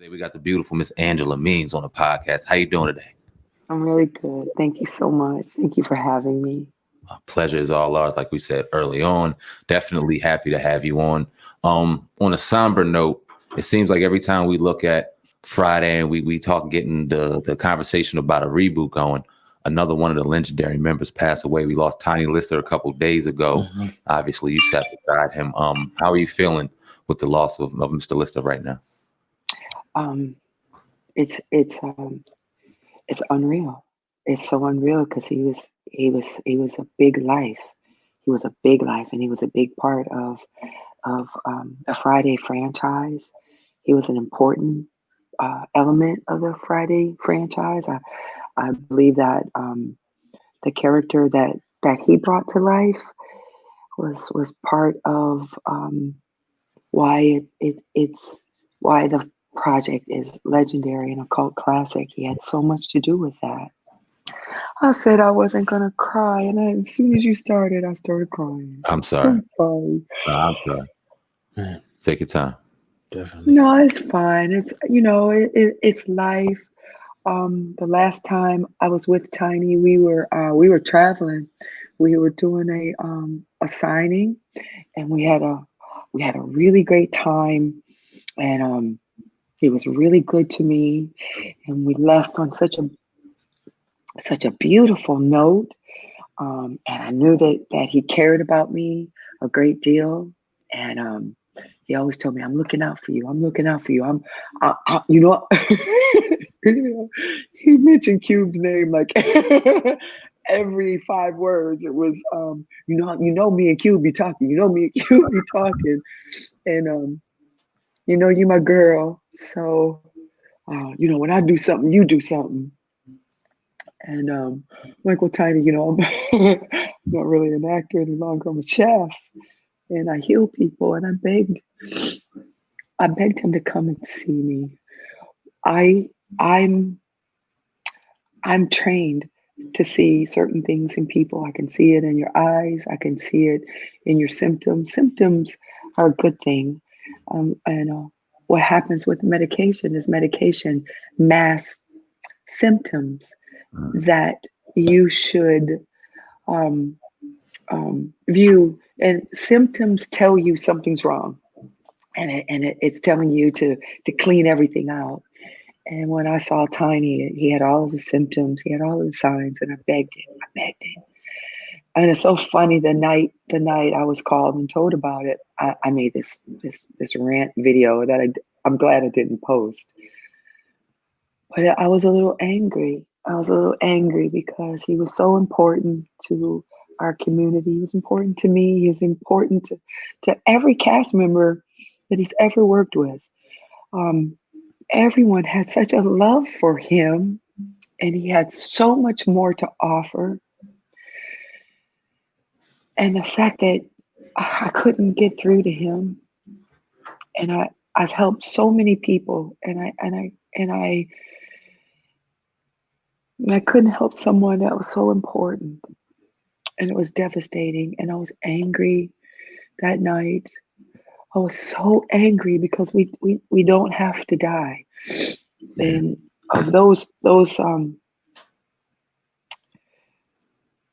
Today we got the beautiful Miss Angela Means on the podcast. How you doing today? I'm really good. Thank you so much. Thank you for having me. Pleasure is all ours, like we said early on. Definitely happy to have you on. On a somber note, it seems like every time we look at Friday and we talk getting the conversation about a reboot going, another one of the legendary members passed away. We lost Tiny Lister a couple of days ago. Obviously, you sat beside him. How are you feeling with the loss of Mr. Lister right now? Um, it's unreal. It's so unreal because he was a big life. He was a big life, and he was a big part of the Friday franchise. He was an important element of the Friday franchise. I believe that the character that he brought to life was part of why it's why the project is legendary and a cult classic. He had so much to do with that. I said I wasn't gonna cry, and as soon as you started, I started crying. I'm sorry. I'm sorry. I'm sorry. Take your time. Definitely. No, it's fine. It's life. The last time I was with Tiny, we were traveling. We were doing a signing, and we had a really great time, and he was really good to me, and we left on such a beautiful note. And I knew that he cared about me a great deal, and he always told me, "I'm looking out for you. I'm looking out for you. you know." He mentioned Cube's name like every 5 words. It was, me and Cube be talking. You know, me and Cube be talking, and you my girl. So, when I do something, you do something. And Michael Tiny, I'm not really an actor any longer. I'm a chef, and I heal people. And I begged him to come and see me. I, I'm, I'm trained to see certain things in people. I can see it in your eyes. I can see it in your symptoms. Symptoms are a good thing. And what happens with medication is medication masks symptoms that you should um, view, and symptoms tell you something's wrong, and it's telling you to clean everything out. And when I saw Tiny, he had all of the symptoms, he had all of the signs, and I begged him. And it's so funny. The night I was called and told about it, I made this rant video that I'm glad I didn't post. But I was a little angry. I was a little angry because he was so important to our community. He was important to me. He was important to every cast member that he's ever worked with. Um, Everyone had such a love for him, and he had so much more to offer. And the fact that I couldn't get through to him, and I've helped so many people, and I couldn't help someone that was so important, and it was devastating. And I was angry that night. I was so angry because we don't have to die. And of those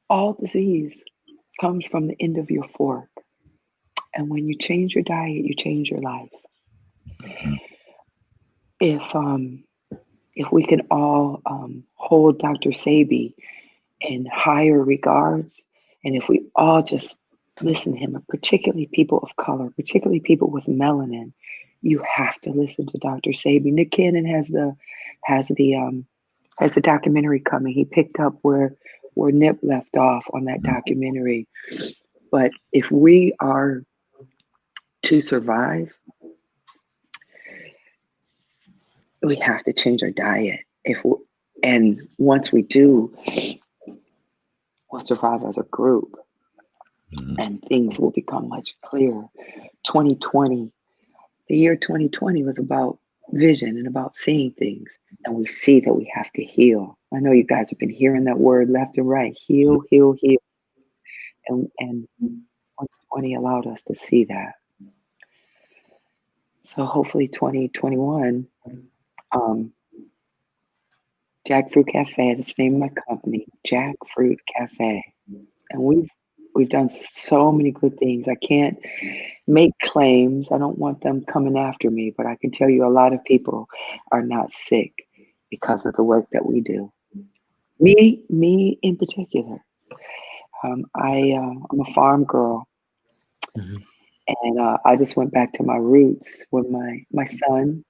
all disease comes from the end of your fork. And when you change your diet, you change your life. If if we can all hold Dr. Sabi in higher regards, and if we all just listen to him, and particularly people of color, particularly people with melanin, you have to listen to Dr. Sabi. Nick Cannon has the documentary coming. He picked up where Nip left off on that documentary. But if we are to survive, we have to change our diet. And once we do, we'll survive as a group, and things will become much clearer. 2020, the year 2020 was about vision and about seeing things, and we see that we have to heal. I know you guys have been hearing that word left and right: heal, heal, heal. And 2020 allowed us to see that. So hopefully 2021 Um, Jackfruit Cafe, that's the name of my company, Jackfruit Cafe. And we've done so many good things. I can't make claims. I don't want them coming after me, but I can tell you a lot of people are not sick because of the work that we do. Me in particular. I'm a farm girl, Mhm. and I just went back to my roots when my son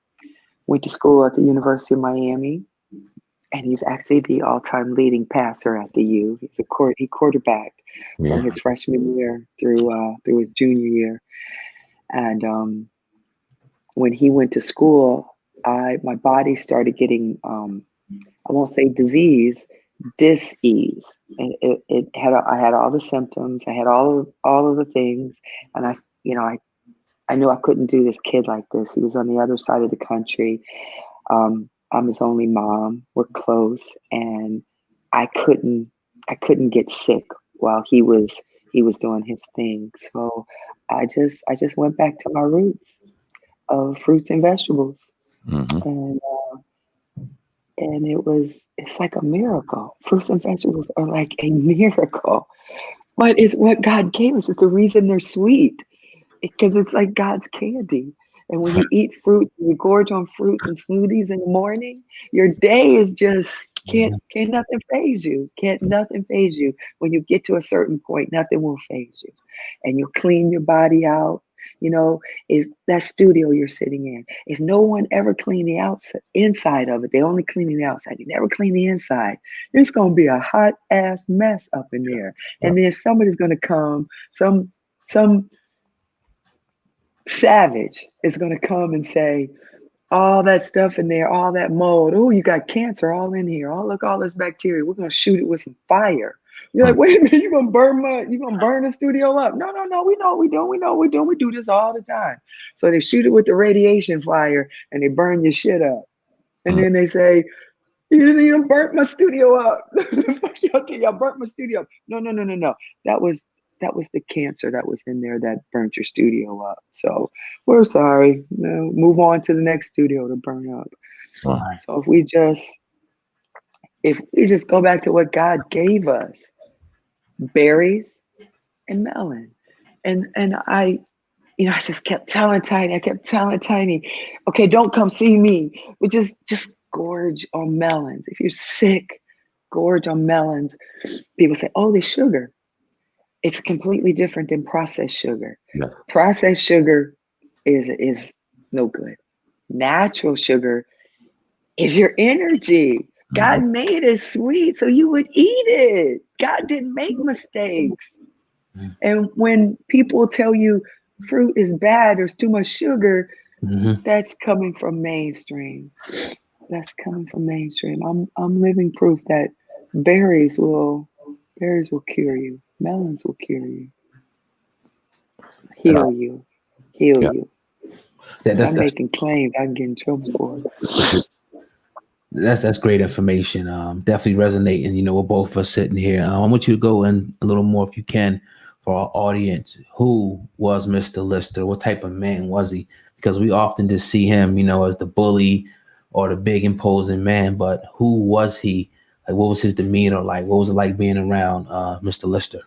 went to school at the University of Miami, and he's actually the all-time leading passer at the U. He quarterbacked from Yeah. his freshman year through his junior year, and when he went to school, my body started getting I won't say disease, dis-ease. And I had all the symptoms, I had all of the things, and I knew I couldn't do this kid like this. He was on the other side of the country. I'm his only mom. We're close, and I couldn't get sick while he was doing his thing. So I just went back to my roots of fruits and vegetables, Hmm. and it's like a miracle. Fruits and vegetables are like a miracle, but it's what God gave us. It's the reason they're sweet because it's like God's candy. And when you eat fruit, you gorge on fruits and smoothies in the morning, your day is just can't nothing phase you. Can't nothing phase you. When you get to a certain point, nothing will phase you. And you'll clean your body out. You know, if that studio you're sitting in, if no one ever cleaned the outside inside of it, they only clean the outside. You never clean the inside. It's gonna be a hot ass mess up in there. Yeah. And then somebody's gonna come, some savage is going to come and say, all that stuff in there, all that mold. Oh, you got cancer all in here. Oh, look, all this bacteria. We're going to shoot it with some fire. You're like, wait a minute, you're gonna burn the studio up. No, no, no, we know what we're doing. We know what we're doing. We do this all the time. So they shoot it with the radiation fire and they burn your shit up. And then they say, you burnt my studio up. Fuck y'all, y'all burnt my studio up. No, no, no, no, no. That was the cancer that was in there that burnt your studio up. So we're sorry. No, move on to the next studio to burn up. Right. So if we just go back to what God gave us, berries and melon. And I just kept telling Tiny, okay, don't come see me, but just gorge on melons. If you're sick, gorge on melons. People say, oh, the sugar. It's completely different than processed sugar. Yeah. Processed sugar is no good. Natural sugar is your energy. God Mhm. made it sweet so you would eat it. God didn't make mistakes. And when people tell you fruit is bad, there's too much sugar, Mhm. that's coming from mainstream. That's coming from mainstream. I'm living proof that berries will cure you. Melons will cure you, And I, heal you, heal yeah. you. Yeah, If I'm making claims, I can get in trouble for it. that's great information. Definitely resonating. With both of us sitting here. I want you to go in a little more, if you can, for our audience. Who was Mr. Lister? What type of man was he? Because we often just see him, as the bully or the big imposing man. But who was he? Like, what was his demeanor like? What was it like being around Mr. Lister?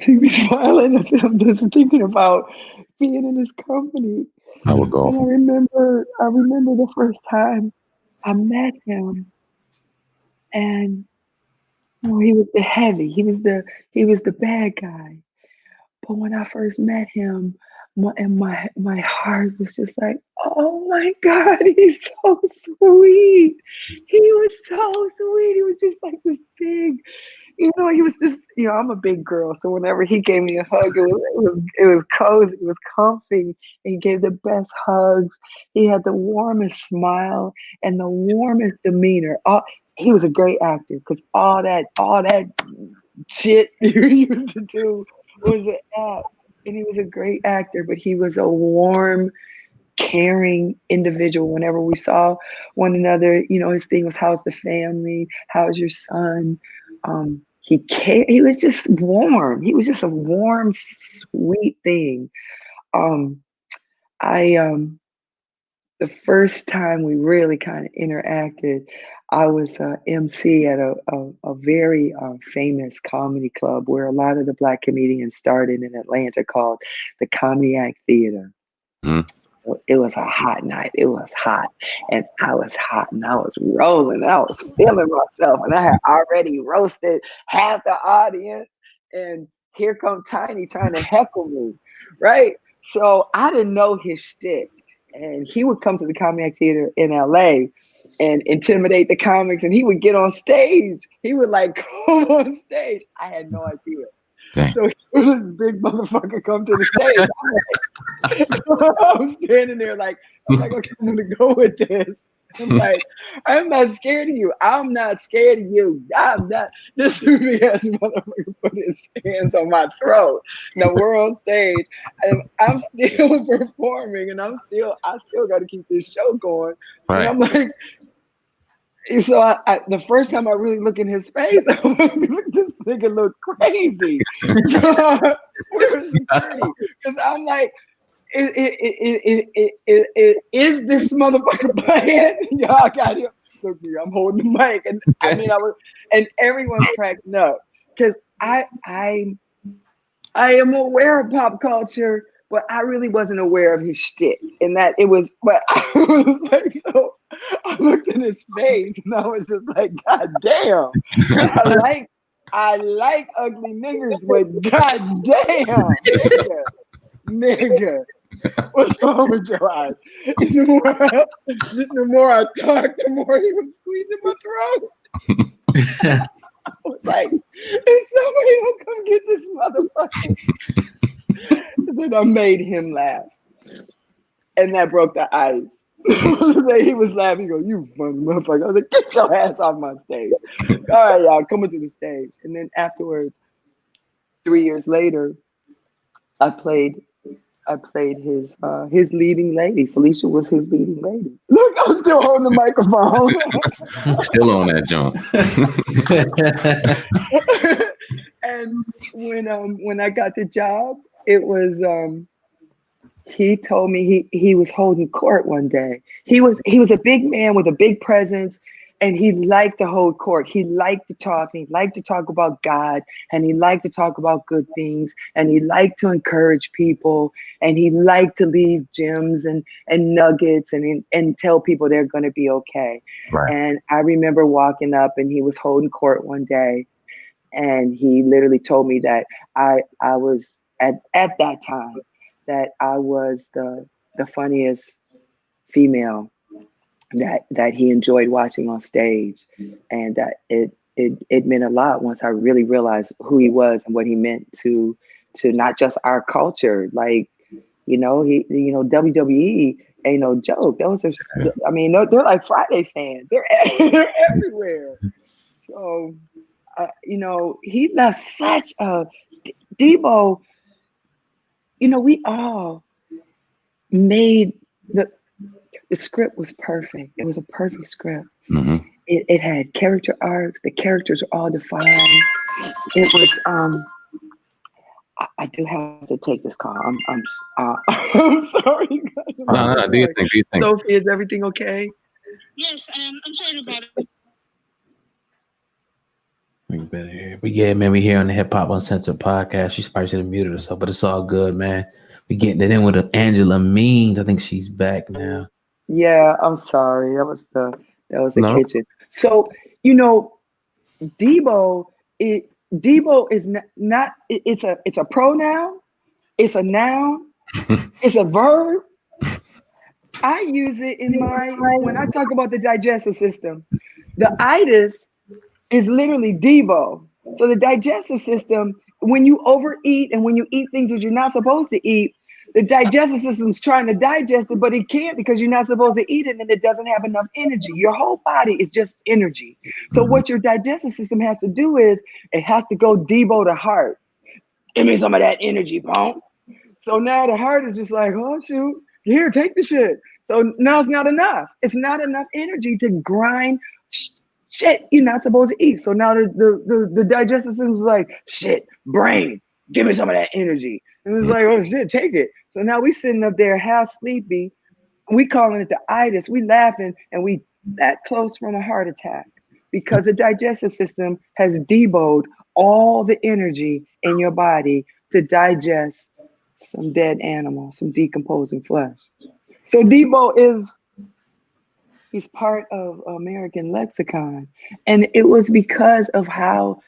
See me smiling at them just thinking about being in this company. I would go And off. I remember the first time I met him, and he was the heavy. He was the bad guy. But when I first met him, my heart was just like, oh my God, he's so sweet. He was so sweet. He was just like this big, he was just, I'm a big girl, so whenever he gave me a hug, it was cozy, it was comfy. He gave the best hugs. He had the warmest smile and the warmest demeanor. He was a great actor because all that shit he used to do was an act. And he was a great actor, but he was a warm, caring individual. Whenever we saw one another, his thing was, how's the family? How's your son? He cared. He was just warm. He was just a warm, sweet thing. Um, I the first time we really kind of interacted, I was MC at a very famous comedy club where a lot of the Black comedians started in Atlanta called the Comedy Theater. Mm. It was a hot night. It was hot. And I was hot and I was rolling. I was feeling myself. And I had already roasted half the audience. And here come Tiny trying to heckle me. Right? So I didn't know his shtick. And he would come to the Comedy Theater in LA and intimidate the comics. And he would get on stage. He would like come on stage. I had no idea. Dang. So this big motherfucker come to the stage. I'm standing there like, okay, I'm gonna go with this. I'm like, I'm not scared of you. I'm not scared of you. I'm not. This big ass motherfucker put his hands on my throat. Now we're on stage, and I'm still performing, and I still got to keep this show going. Right. And I'm like. So I the first time I really look in his face, I'm like, this nigga look crazy. Where's security? Because I'm like, is this motherfucker playing? Y'all got him. Look me, I'm holding the mic, and I mean, and everyone's cracking up because I am aware of pop culture, but I really wasn't aware of his shtick, and that it was. But I was like, so I looked in his face, and I was just like, God damn! I like ugly niggers, but God damn, nigga. What's wrong with your eyes? The more I talked, the more he was squeezing my throat. I was like, if somebody don't come get this motherfucker. Then I made him laugh. And that broke the ice. He was laughing. He goes, you funny motherfucker. I was like, get your ass off my stage. All right, y'all, come into the stage. And then afterwards, 3 years later, I played his leading lady. Felicia was his leading lady. Look, I'm still holding the microphone. Still on that jump. And when I got the job, it was he told me he was holding court one day. He was a big man with a big presence. And he liked to hold court. He liked to talk. He liked to talk about God. And he liked to talk about good things. And he liked to encourage people. And he liked to leave gems and nuggets and tell people they're going to be okay. Right. And I remember walking up and he was holding court one day. And he literally told me that I was at that time that I was the funniest female that he enjoyed watching on stage, and that it meant a lot once I really realized who he was and what he meant to not just our culture. Like, WWE ain't no joke. Those are, I mean, they're like Friday fans. They're everywhere. So, he left such a Deebo. We all made the script was perfect. It was a perfect script. Mm-hmm. It had character arcs. The characters were all defined. It was I do have to take this call. I'm sorry. No, do you think? Sophie, is everything okay? Yes, I'm sorry about it. But yeah, man, we here on the Hip Hop Uncensored podcast. She's probably should have muted herself, but it's all good, man. We getting it in with Angela Means. I think she's back now. Yeah, I'm sorry. That was the kitchen. So Deebo is not. It's a pronoun. It's a noun. It's a verb. I use it when I talk about the digestive system. The itis is literally Deebo. So the digestive system, when you overeat and when you eat things that you're not supposed to eat, the digestive system's trying to digest it, but it can't because you're not supposed to eat it and it doesn't have enough energy. Your whole body is just energy. So what your digestive system has to do is it has to go Deebo to heart. Give me some of that energy, pump. So now the heart is just like, oh shoot, here, take the shit. So now it's not enough. It's not enough energy to grind shit you're not supposed to eat. So now the digestive system is like, shit, brain, give me some of that energy. And it's like, oh shit, take it. So now we sitting up there half sleepy, We calling it the itis. We laughing and we that close from a heart attack because the digestive system has deboed all the energy in your body to digest some dead animal, some decomposing flesh. So Debo he's part of American lexicon. And it was because of how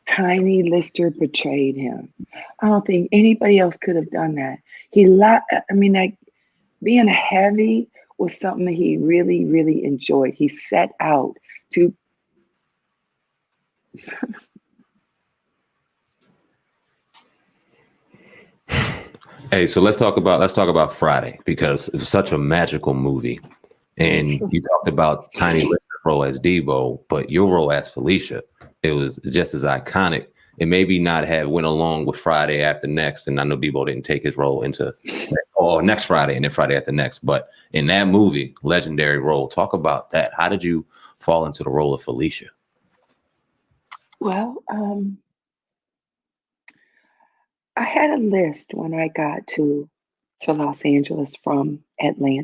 Tiny Lister portrayed him. I don't think anybody else could have done that. Like being heavy was something that he really, really enjoyed. He set out to. Hey, so let's talk about Friday because it's such a magical movie. And you talked about Tiny Lister's role as Debo, but your role as Felicia, it was just as iconic. It maybe not have went along with Friday after next, and I know Debo didn't take his role into next Friday and then Friday after next. But in that movie, legendary role, talk about that. How did you fall into the role of Felicia? Well, I had a list when I got to Los Angeles from Atlanta.